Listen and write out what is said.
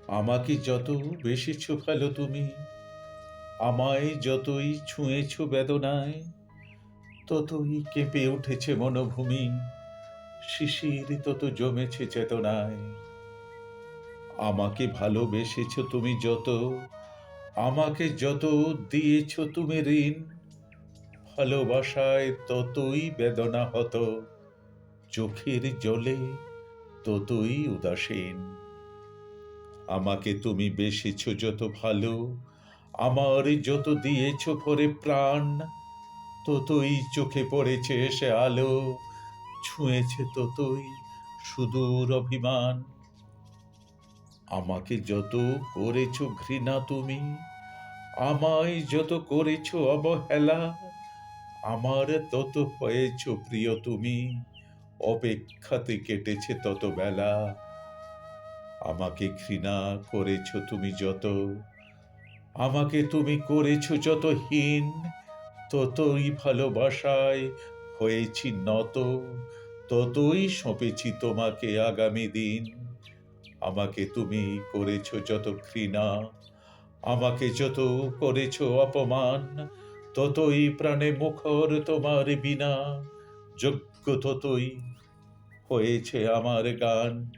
আমাকে যত বেসেছ ভালো তুমি, আমায় যতই ছুঁয়েছ বেদনায়, ততই কেঁপে উঠেছে মনোভূমি, শিশির তত জমেছে চেতনায়। আমাকে ভালোবেসেছ তুমি যত, আমাকে যত দিয়েছ তুমি ঋণ, ভালোবাসায় ততই বেদনা হত, চোখের জলে ততই উদাসীন। আমাকে তুমি বেসেছ যত ভালো, আমার যত দিয়েছ ভরে প্রাণ, ততই চোখে পড়েছে সে আলো, ছুঁয়েছে ততই সুদূর অভিমান। আমাকে যত করেছ ঘৃণা তুমি, আমায় যত করেছ অবহেলা, আমার তত হয়েছ প্রিয় তুমি, অপেক্ষাতে কেটেছে তত বেলা। আমাকে ঘৃণা করেছ তুমি যত, আমাকে তুমি করেছ যত হীন, ততই ভালোবাসায় হয়েছি নত, ততই সঁপেছি তোমাকে আগামী দিন। আমাকে তুমি করেছ যত ঘৃণা, আমাকে যত করেছ অপমান, ততই প্রাণে মুখর তোমার বিনা, যোগ্য ততই হয়েছে আমার গান।